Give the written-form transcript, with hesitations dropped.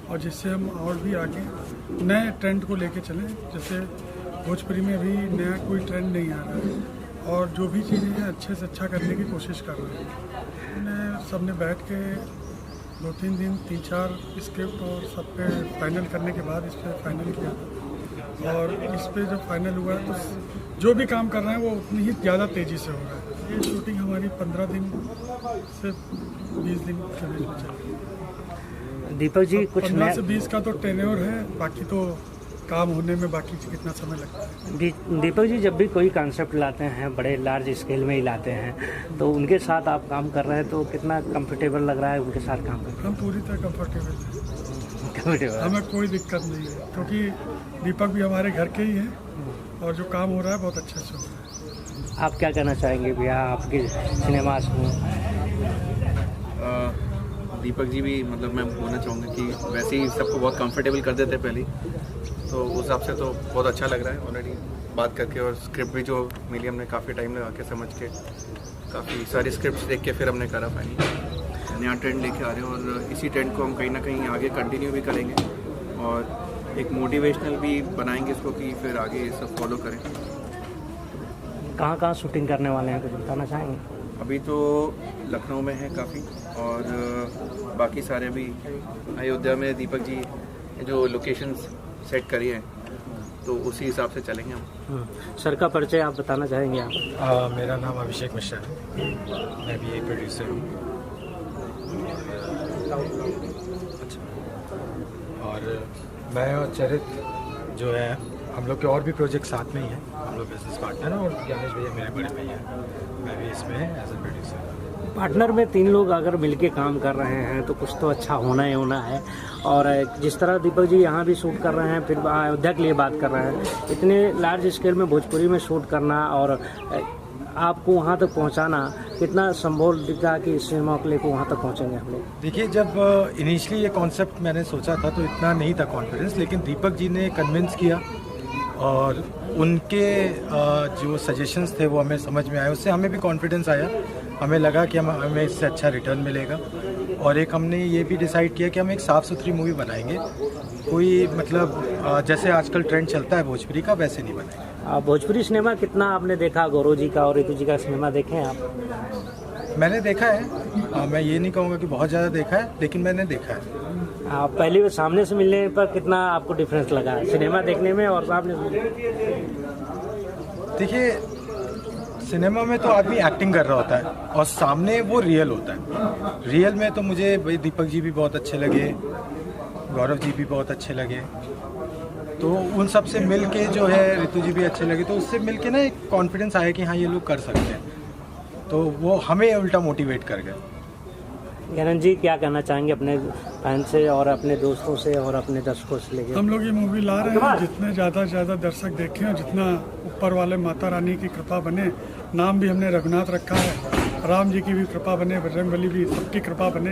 और जिससे हम और भी आगे नए ट्रेंड को लेके चलें। जैसे भोजपुरी में अभी नया कोई ट्रेंड नहीं आ रहा है और जो भी चीज़ें हैं अच्छे से अच्छा करने की कोशिश कर रहे हैं। सबने बैठ के 2-3 दिन 3-4 स्क्रिप्ट और सब पे फाइनल करने के बाद इस पर फाइनल किया और इस पे जब फाइनल हुआ तो जो भी काम कर रहे हैं वो उतनी ही ज़्यादा तेज़ी से हो रहा है। ये शूटिंग हमारी 15 दिन से 20 दिन के बीच में चल रही है। दीपक जी कुछ 15 से 20 का तो टेन्योर है, बाकी तो काम होने में बाकी कितना समय लगता है। दीपक जी जब भी कोई कॉन्सेप्ट लाते हैं बड़े लार्ज स्केल में ही लाते हैं तो उनके साथ आप काम कर रहे हैं तो कितना कंफर्टेबल लग रहा है उनके साथ काम करके? हम पूरी तरह कंफर्टेबल हैं, हमें कोई दिक्कत नहीं है क्योंकि दीपक भी हमारे घर के ही हैं और जो काम हो रहा है बहुत अच्छे से हो रहा है। आप क्या कहना चाहेंगे भैया आपके सिनेमास में? दीपक जी भी मतलब मैं बोलना चाहूँगा कि वैसे ही सबको बहुत कंफर्टेबल कर देते पहले, तो उस हिसाब से तो बहुत अच्छा लग रहा है ऑलरेडी बात करके। और स्क्रिप्ट भी जो मिली हमने काफ़ी टाइम लगा के समझ के, काफ़ी सारी स्क्रिप्ट्स देख के फिर हमने करा फाइनल। नया ट्रेंड लेके आ रहे हैं और इसी ट्रेंड को हम कहीं ना कहीं आगे कंटिन्यू भी करेंगे और एक मोटिवेशनल भी बनाएंगे इसको कि फिर आगे ये सब फॉलो करें। कहाँ शूटिंग करने वाले हैं कुछ बताना चाहेंगे? अभी तो लखनऊ में है काफ़ी और बाकी सारे अभी अयोध्या में दीपक जी जो लोकेशंस सेट करी है तो उसी हिसाब से चलेंगे हम। सर का परिचय आप बताना चाहेंगे आप? मेरा नाम अभिषेक मिश्रा है, मैं भी एक प्रोड्यूसर हूँ। और मैं और चरित जो है हम लोग के और भी प्रोजेक्ट साथ में ही हैं, हम लोग बिजनेस पार्टनर हैं और ज्ञानेश भैया मेरे बड़े भैया हैं, मैं भी इसमें एज ए प्रोड्यूसर। पार्टनर में 3 लोग अगर मिलके काम कर रहे हैं तो कुछ तो अच्छा होना ही होना है। और जिस तरह दीपक जी यहाँ भी शूट कर रहे हैं फिर अयोध्या के लिए बात कर रहे हैं, इतने लार्ज स्केल में भोजपुरी में शूट करना और आपको वहाँ तक पहुँचाना कितना संभव दिखता है कि इस सिनेमा के लिए वहाँ तक पहुँचेंगे हम लोग? देखिए जब इनिशियली ये कॉन्सेप्ट मैंने सोचा था तो इतना नहीं था कॉन्फिडेंस, लेकिन दीपक जी ने कन्विंस किया और उनके जो सजेशंस थे वो हमें समझ में आए, उससे हमें भी कॉन्फिडेंस आया। हमें लगा कि हमें इससे अच्छा रिटर्न मिलेगा और एक हमने ये भी डिसाइड किया कि हम एक साफ़ सुथरी मूवी बनाएंगे, कोई मतलब जैसे आजकल ट्रेंड चलता है भोजपुरी का वैसे नहीं बनाएंगे। भोजपुरी सिनेमा कितना आपने देखा? गौरव जी का और ऋतु जी का सिनेमा देखे हैं आप? मैंने देखा है, मैं ये नहीं कहूँगा कि बहुत ज़्यादा देखा है, लेकिन मैंने देखा है। आप पहली बार सामने से मिलने पर कितना आपको डिफरेंस लगा सिनेमा देखने में और सामने से? देखिए सिनेमा में तो आदमी एक्टिंग कर रहा होता है और सामने वो रियल होता है। रियल में तो मुझे भाई दीपक जी भी बहुत अच्छे लगे, गौरव जी भी बहुत अच्छे लगे, तो उन सब से मिल के जो है ऋतु जी भी अच्छे लगे, तो उससे मिल के ना एक कॉन्फिडेंस आया कि हाँ ये लोग कर सकते हैं, तो वो हमें उल्टा मोटिवेट कर गए। ज्ञानंद जी क्या कहना चाहेंगे अपने फैन से और अपने दोस्तों से और अपने दर्शकों से लेकर? हम लोग ये मूवी ला रहे हैं, जितने ज़्यादा से ज़्यादा दर्शक देखें और जितना ऊपर वाले माता रानी की कृपा बने, नाम भी हमने रघुनाथ रखा है, राम जी की भी कृपा बने, बजरंगबली भी, सबकी कृपा बने